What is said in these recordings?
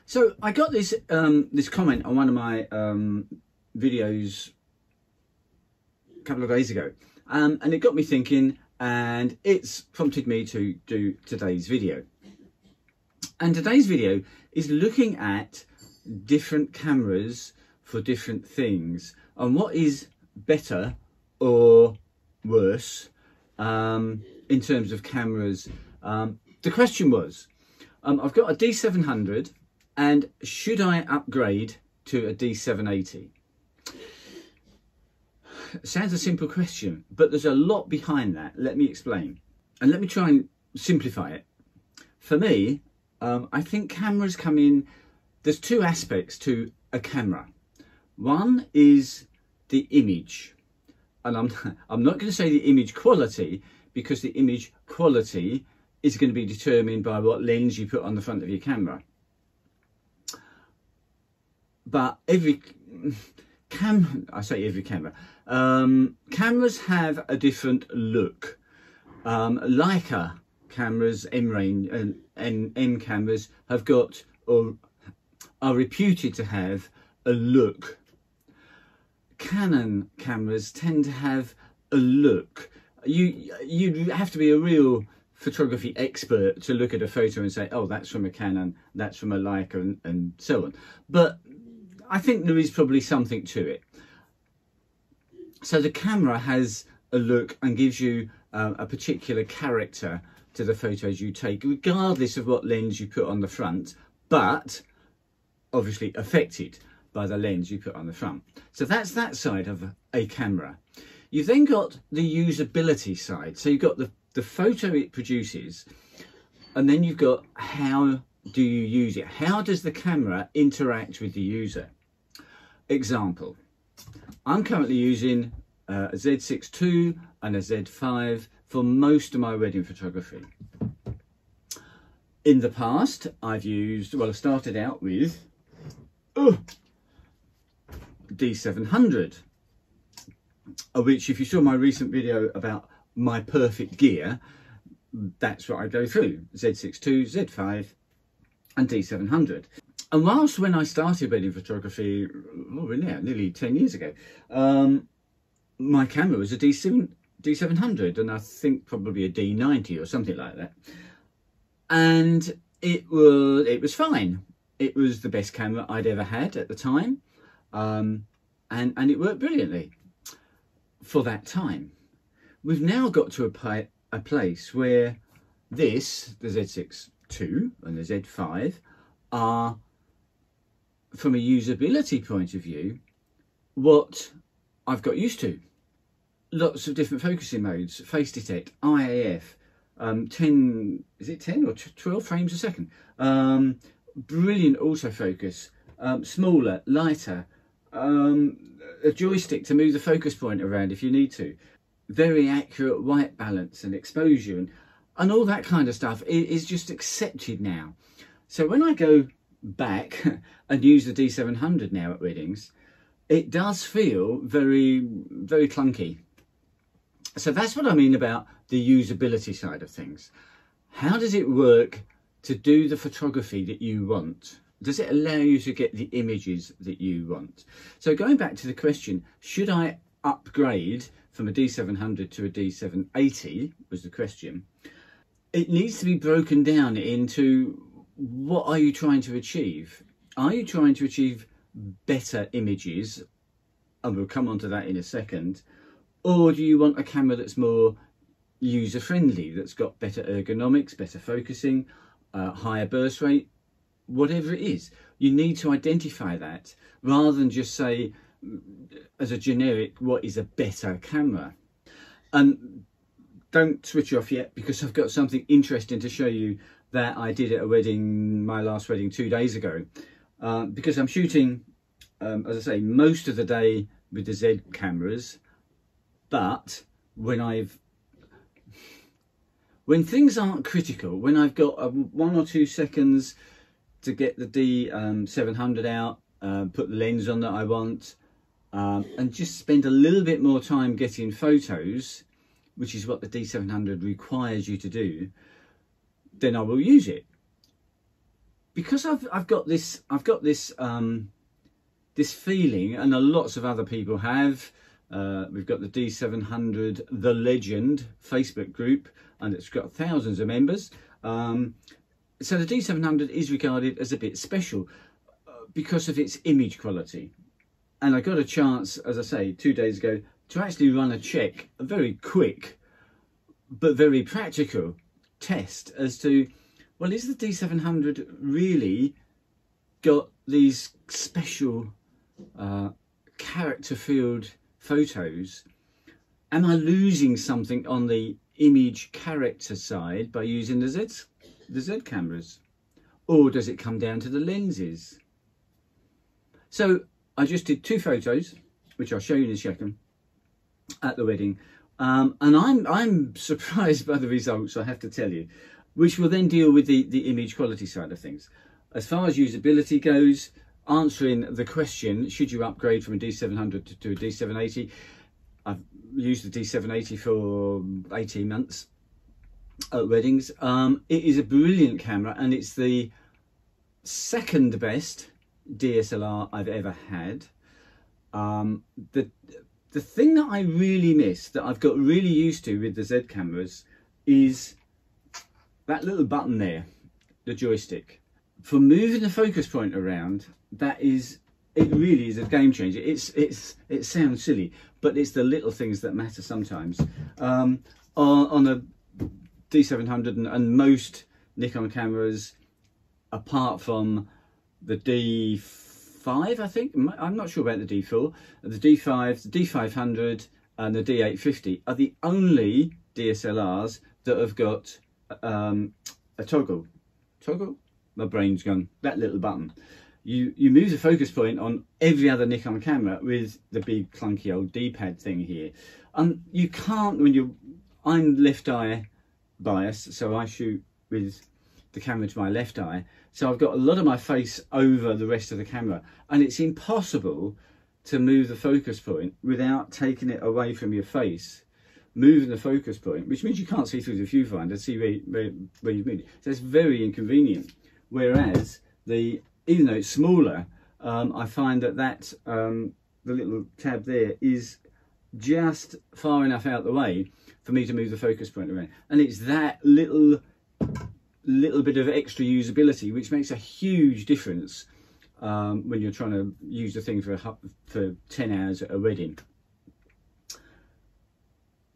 So I got this this comment on one of my videos a couple of days ago, and it got me thinking, and it's prompted me to do today's video. And today's video is looking at different cameras for different things and what is better or worse in terms of cameras. The question was, I've got a D700 and should I upgrade to a D780? Sounds a simple question, but there's a lot behind that. Let me explain. And let me try and simplify it. For me, I think cameras come in, there's two aspects to a camera. One is the image. And I'm not going to say the image quality, because the image quality is going to be determined by what lens you put on the front of your camera. But every camera, cameras have a different look. Leica cameras, M-range and M cameras have got, or are reputed to have, a look. Canon cameras tend to have a look. You have to be a real photography expert to look at a photo and say, oh, that's from a Canon, that's from a Leica, and so on. But I think there is probably something to it. So the camera has a look and gives you a particular character to the photos you take, regardless of what lens you put on the front, but obviously affected by the lens you put on the front. So that's that side of a camera. You've then got the usability side. So you've got the photo it produces, and then you've got how do you use it? How does the camera interact with the user? Example, I'm currently using a Z6 II and a Z5 for most of my wedding photography. In the past, I've used, well, I started out with D700, which, if you saw my recent video about my perfect gear, that's what I go through: Z6 II, Z5 and D700. And whilst when I started wedding photography, nearly 10 years ago, my camera was a D700, and I think probably a D90 or something like that. And it was fine. It was the best camera I'd ever had at the time, and it worked brilliantly for that time. We've now got to a place where the Z6 II and the Z5 are, from a usability point of view, what I've got used to. Lots of different focusing modes: face detect, IAF, 10 or 12 frames a second, brilliant autofocus, smaller, lighter, a joystick to move the focus point around if you need to, very accurate white balance and exposure, and all that kind of stuff is just accepted now. So when I go back and use the D700 now at weddings, it does feel very, very clunky. So that's what I mean about the usability side of things. How does it work to do the photography that you want? Does it allow you to get the images that you want? So going back to the question, should I upgrade from a D700 to a D780, was the question. It needs to be broken down into, what are you trying to achieve? Are you trying to achieve better images? And we'll come on to that in a second. Or do you want a camera that's more user-friendly, that's got better ergonomics, better focusing, higher burst rate, whatever it is? You need to identify that rather than just say, as a generic, what is a better camera? And don't switch off yet, because I've got something interesting to show you that I did at a wedding, my last wedding 2 days ago, because I'm shooting, as I say, most of the day with the Z cameras. But when things aren't critical, when I've got 1 or 2 seconds to get the D700 out, put the lens on that I want, and just spend a little bit more time getting photos, which is what the D700 requires you to do, then I will use it. because I've got this this feeling, and lots of other people have. We've got the D700 The Legend Facebook group, and it's got thousands of members. So the D700 is regarded as a bit special because of its image quality. And I got a chance, as I say, 2 days ago, to actually run a check, a very quick but very practical test as to, well, is the D700 really got these special character-filled photos? Am I losing something on the image character side by using the Z cameras? Or does it come down to the lenses? So I just did 2 photos, which I'll show you in a second, at the wedding. And I'm surprised by the results, I have to tell you, which will then deal with the image quality side of things. As far as usability goes, answering the question, should you upgrade from a D700 to a D780? I've used the D780 for 18 months at weddings. It is a brilliant camera, and it's the second best DSLR I've ever had. The thing that I really miss, that I've got really used to with the Z cameras, is that little button there, the joystick. For moving the focus point around, it really is a game changer. It sounds silly, but it's the little things that matter sometimes. On a D700 and most Nikon cameras, apart from the D5, I think, I'm not sure about the D4, the D5, the D500 and the D850 are the only DSLRs that have got a toggle. My brain's gone. That little button. You move the focus point on every other Nikon camera with the big clunky old D-pad thing here. You can't I'm left eye biased, so I shoot with the camera to my left eye. So I've got a lot of my face over the rest of the camera, and it's impossible to move the focus point without taking it away from your face. Moving the focus point, which means you can't see through the viewfinder, see where you've moved it. So it's very inconvenient. Whereas even though it's smaller, I find that the little tab there is just far enough out the way for me to move the focus point around. And it's that little bit of extra usability which makes a huge difference when you're trying to use the thing for 10 hours at a wedding.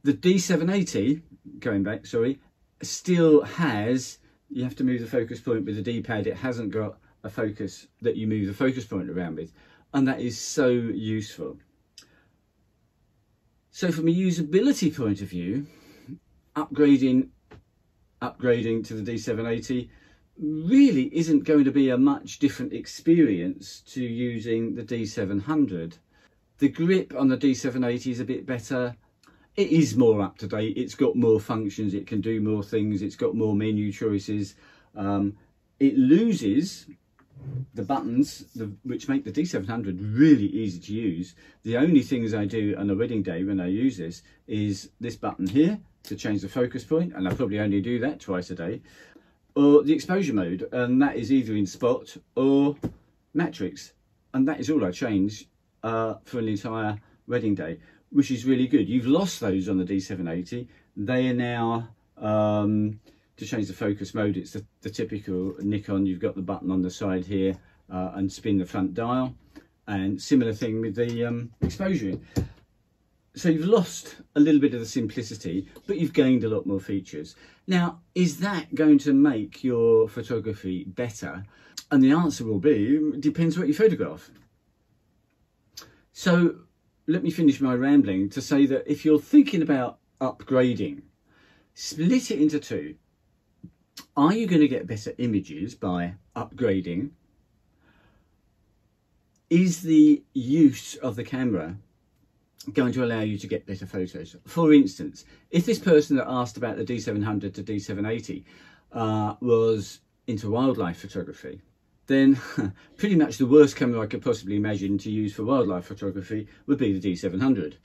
The D780, going back, sorry, still has, you have to move the focus point with the D-pad. It hasn't got a focus that you move the focus point around with, and that is so useful. So from a usability point of view, upgrading to the D780 really isn't going to be a much different experience to using the D700. The grip on the D780 is a bit better. It is more up to date. It's got more functions. It can do more things. It's got more menu choices. It loses the buttons, which make the D700 really easy to use. The only things I do on a wedding day when I use this is this button here to change the focus point, and I probably only do that twice a day, or the exposure mode, and that is either in spot or matrix, and that is all I change for an entire wedding day, which is really good. You've lost those on the D780. They are now, to change the focus mode, it's the typical Nikon. You've got the button on the side here and spin the front dial, and similar thing with the exposure. So you've lost a little bit of the simplicity, but you've gained a lot more features. Now, is that going to make your photography better? And the answer will be, it depends what you photograph. So let me finish my rambling to say that if you're thinking about upgrading, split it into 2. Are you going to get better images by upgrading? Is the use of the camera going to allow you to get better photos? For instance, if this person that asked about the D700 to D780 was into wildlife photography, then pretty much the worst camera I could possibly imagine to use for wildlife photography would be the D700.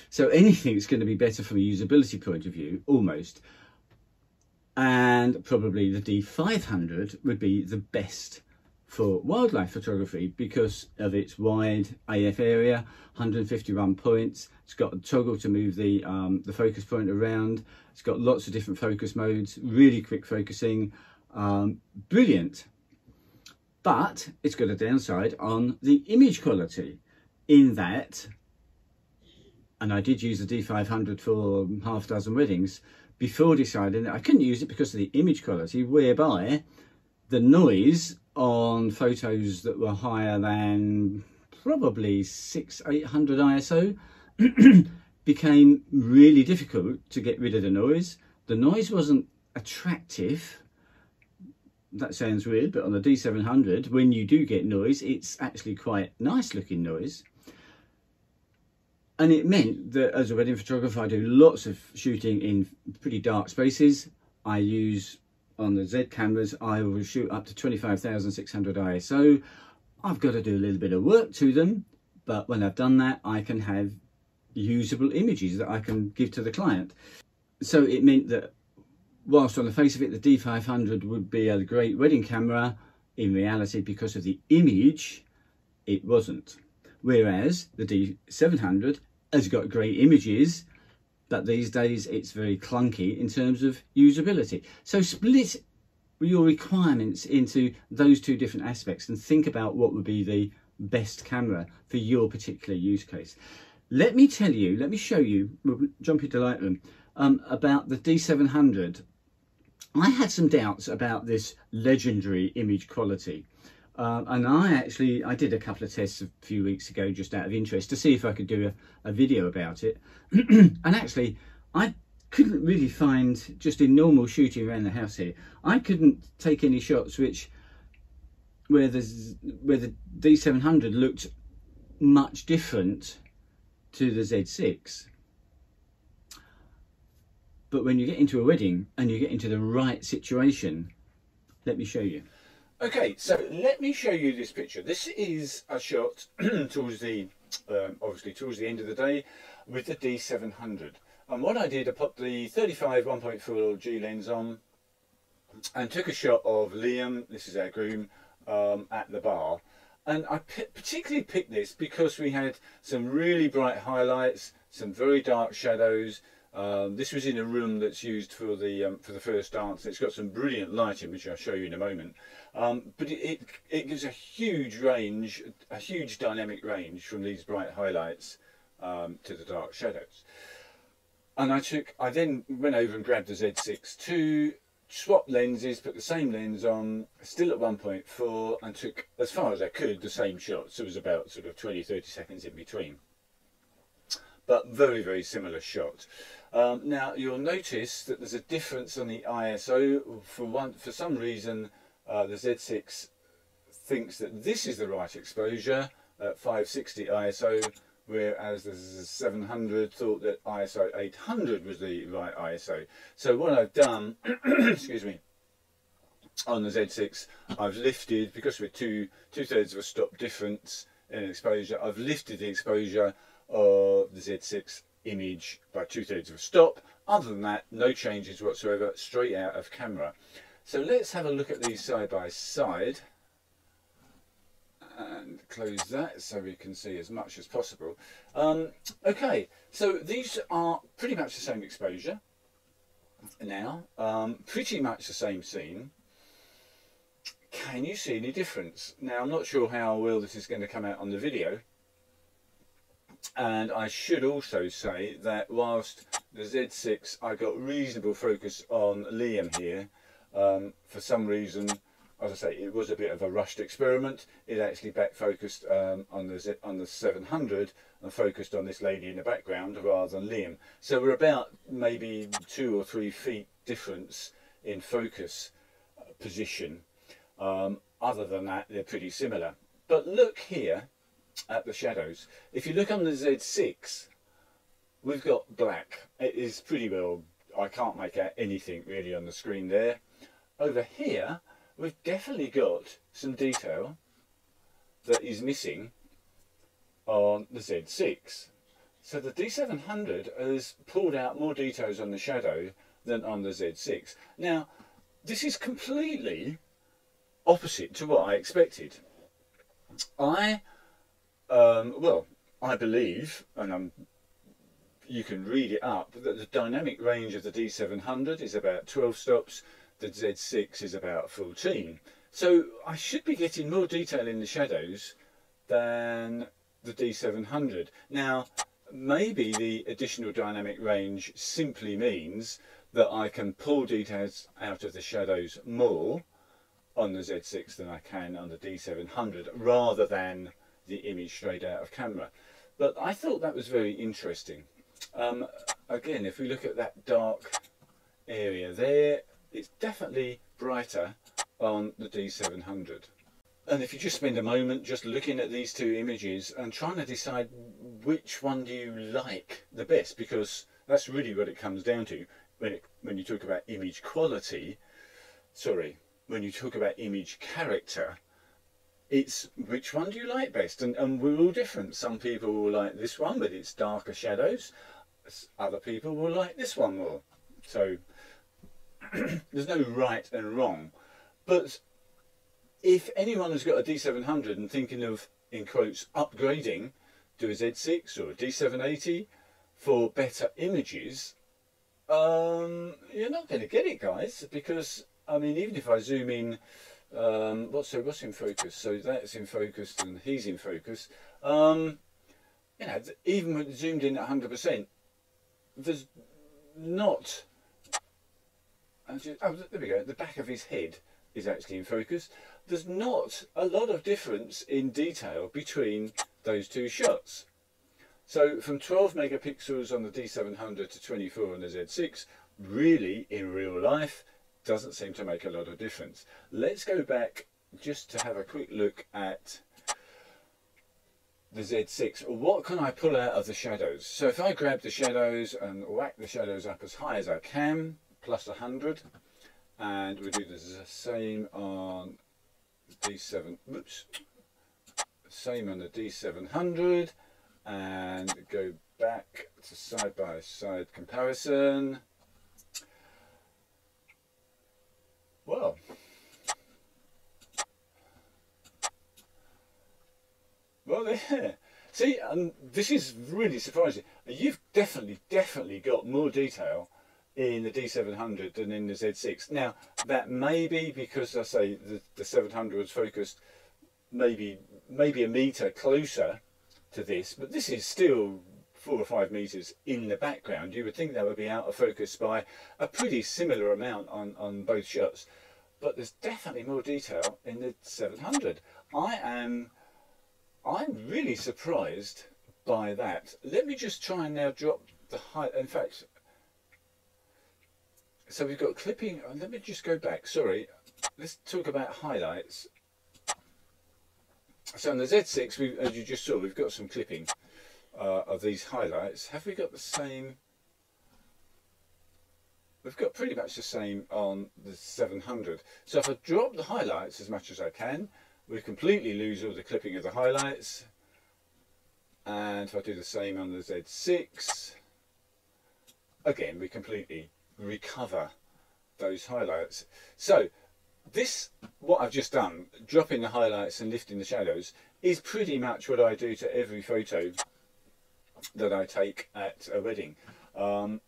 So anything's going to be better from a usability point of view, almost. And probably the D500 would be the best for wildlife photography because of its wide AF area, 151 points. It's got a toggle to move the focus point around. It's got lots of different focus modes, really quick focusing, brilliant. But it's got a downside on the image quality in that, and I did use the D500 for half a dozen weddings before deciding that I couldn't use it because of the image quality, whereby the noise on photos that were higher than probably 600-800 ISO became really difficult to get rid of the noise. The noise wasn't attractive. That sounds weird, but on the D700, when you do get noise, it's actually quite nice looking noise. And it meant that as a wedding photographer, I do lots of shooting in pretty dark spaces. I use, on the Z cameras, I will shoot up to 25,600 ISO. I've got to do a little bit of work to them, but when I've done that, I can have usable images that I can give to the client. So it meant that whilst on the face of it, the D500 would be a great wedding camera, in reality, because of the image, it wasn't. Whereas the D700 has got great images, but these days it's very clunky in terms of usability. So split your requirements into those two different aspects and think about what would be the best camera for your particular use case. Let me tell you, let me show you, we'll jump into Lightroom, about the D700. I had some doubts about this legendary image quality. And I did a couple of tests a few weeks ago just out of interest to see if I could do a video about it. And actually, I couldn't really find, just in normal shooting around the house here, I couldn't take any shots where the D700 looked much different to the Z6. But when you get into a wedding and you get into the right situation, let me show you. Okay, so let me show you this picture. This is a shot towards the, obviously towards the end of the day with the D700. And what I did, I put the 35 1.4 G lens on and took a shot of Liam, this is our groom, at the bar. And I particularly picked this because we had some really bright highlights, some very dark shadows. This was in a room that's used for the first dance. It's got some brilliant lighting, which I'll show you in a moment. But it gives a huge range, a huge dynamic range from these bright highlights to the dark shadows. And I then went over and grabbed the Z6 II, swapped lenses, put the same lens on, still at 1.4, and took, as far as I could, the same shots. It was about sort of 20-30 seconds in between. But very, very similar shot. Now you'll notice that there's a difference on the ISO. For some reason, the Z6 thinks that this is the right exposure at 560 ISO, whereas the Z700 thought that ISO 800 was the right ISO. So what I've done, excuse me, on the Z6, I've lifted, because we're two-thirds of a stop difference in exposure, I've lifted the exposure of the Z6 image by 2/3 of a stop. Other than that, no changes whatsoever, straight out of camera. So let's have a look at these side by side and close that so we can see as much as possible. Okay, so these are pretty much the same exposure now, pretty much the same scene. Can you see any difference? Now I'm not sure how well this is going to come out on the video. And I should also say that whilst the Z6, I got reasonable focus on Liam here, for some reason, as I say, it was a bit of a rushed experiment. It actually back focused on the 700 and focused on this lady in the background rather than Liam. So we're about maybe 2 or 3 feet difference in focus position. Other than that, they're pretty similar. But look here at the shadows. If you look on the Z6, we've got black. It is pretty well, I can't make out anything really on the screen there. Over here, we've definitely got some detail that is missing on the Z6. So the D700 has pulled out more details on the shadow than on the Z6. Now, this is completely opposite to what I expected. I believe, and you can read it up, that the dynamic range of the D700 is about 12 stops, the Z6 is about 14. So I should be getting more detail in the shadows than the D700. Now, maybe the additional dynamic range simply means that I can pull details out of the shadows more on the Z6 than I can on the D700, rather than the image straight out of camera. But I thought that was very interesting. Again, if we look at that dark area there, it's definitely brighter on the D700. And if you just spend a moment just looking at these two images and trying to decide which one do you like the best, because that's really what it comes down to when you talk about image quality, when you talk about image character, it's which one do you like best? And we're all different. Some people will like this one, but it's darker shadows. Other people will like this one more. So there's no right and wrong. But if anyone has got a D700 and thinking of, in quotes, upgrading to a Z6 or a D780 for better images, you're not going to get it, guys, because I mean, even if I zoom in, what's in focus? So that's in focus and he's in focus. You know, even when zoomed in at 100%, there's not. Oh, there we go. The back of his head is actually in focus. There's not a lot of difference in detail between those two shots. So from 12 megapixels on the D700 to 24 on the Z6, really in real life doesn't seem to make a lot of difference. Let's go back just to have a quick look at the Z6. What can I pull out of the shadows? So if I grab the shadows and whack the shadows up as high as I can, plus 100, and we do the same on D7, same on the D700, and go back to side-by-side comparison. Well, there. See, this is really surprising. You've definitely got more detail in the D700 than in the Z6. Now, that may be because, I say, the 700 was focused maybe a metre closer to this, but this is still 4 or 5 meters in the background. You would think that would be out of focus by a pretty similar amount on both shots, but there's definitely more detail in the 700. I'm really surprised by that. Let me just try and now drop the height. In fact, so we've got clipping. Let me just go back. Sorry, let's talk about highlights. So on the Z6, as you just saw, we've got some clipping of these highlights. Have we got the same? We've got pretty much the same on the 700. So if I drop the highlights as much as I can, we completely lose all the clipping of the highlights. And if I do the same on the Z6, again, we completely recover those highlights. So this, what I've just done, dropping the highlights and lifting the shadows, is pretty much what I do to every photo that I take at a wedding. So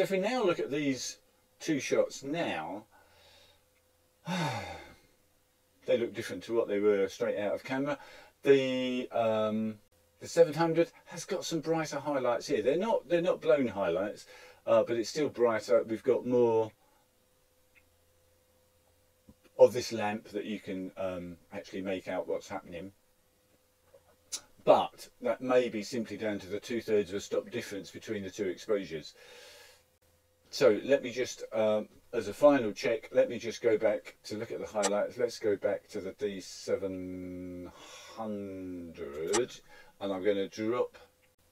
if we now look at these two shots now, they look different to what they were straight out of camera. The 700 has got some brighter highlights here. They're not blown highlights, but it's still brighter. We've got more of this lamp that you can actually make out what's happening. But that may be simply down to the 2/3 of a stop difference between the two exposures. So let me just, as a final check, let me just go back to look at the highlights. Let's go back to the D700, and I'm going to drop,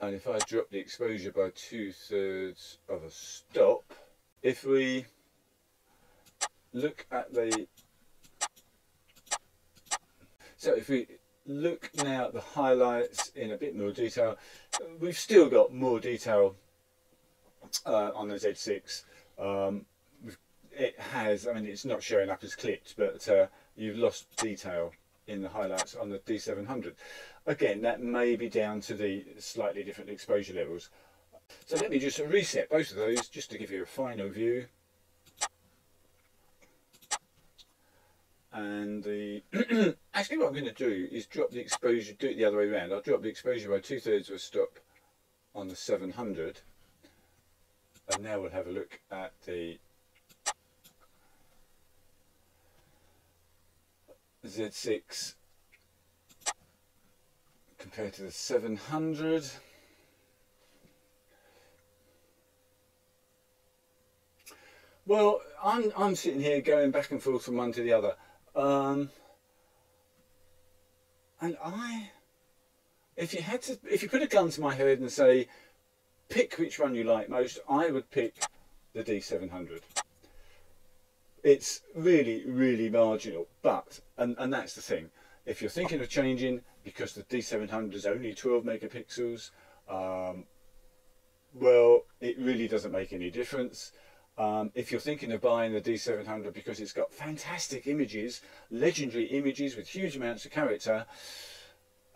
and if I drop the exposure by 2/3 of a stop, if we look at the, so if we look now at the highlights in a bit more detail, we've still got more detail on the Z6. It has, I mean, it's not showing up as clipped, but you've lost detail in the highlights on the D700. Again, that may be down to the slightly different exposure levels. So let me just reset both of those just to give you a final view. And the actually what I'm going to do is drop the exposure, do it the other way around. I'll drop the exposure by 2/3 of a stop on the 700, and now we'll have a look at the Z6 compared to the 700. Well, I'm sitting here going back and forth from one to the other, and if you put a gun to my head and say pick which one you like most, I would pick the D700. It's really marginal, but and that's the thing. If you're thinking of changing because the D700 is only 12 megapixels, well, it really doesn't make any difference. If you're thinking of buying the D700 because it's got fantastic images, legendary images with huge amounts of character,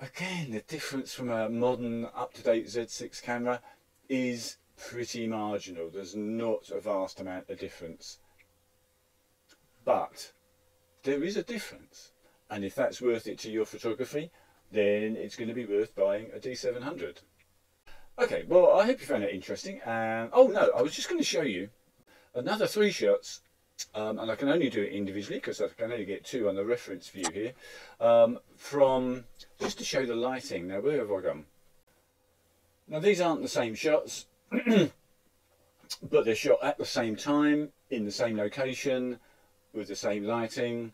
again, the difference from a modern up-to-date Z6 camera is pretty marginal. There's not a vast amount of difference. But there is a difference. And if that's worth it to your photography, then it's going to be worth buying a D700. Okay, well, I hope you found it interesting. And oh no, I was just going to show you another 3 shots, and I can only do it individually because I can only get 2 on the reference view here, from just to show the lighting. Now, where have I gone? Now, these aren't the same shots, but they're shot at the same time, in the same location, with the same lighting.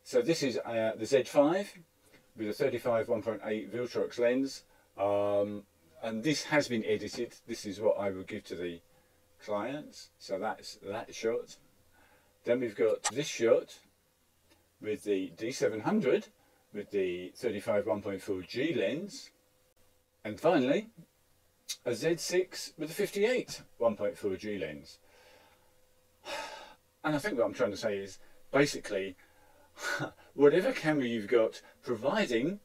So this is the Z5 with a 35 1.8 Viltrox lens, and this has been edited. This is what I will give to the clients. So that's that shot. Then we've got this shot with the D700 with the 35 1.4G lens, and finally a Z6 with a 58 1.4G lens. And I think what I'm trying to say is basically whatever camera you've got, providing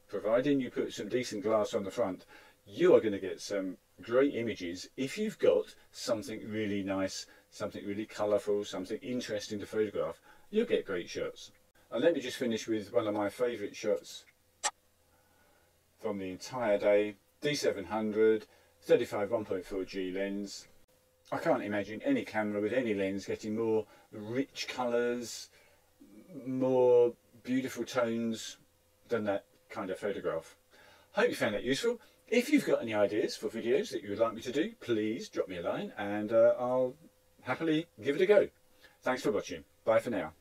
you put some decent glass on the front, you are going to get some great images if you've got something really nice, something really colourful, something interesting to photograph. You'll get great shots. And let me just finish with one of my favourite shots from the entire day. D700, 35 1.4G lens. I can't imagine any camera with any lens getting more rich colours, more beautiful tones than that kind of photograph. Hope you found that useful. If you've got any ideas for videos that you would like me to do, please drop me a line and I'll happily give it a go. Thanks for watching. Bye for now.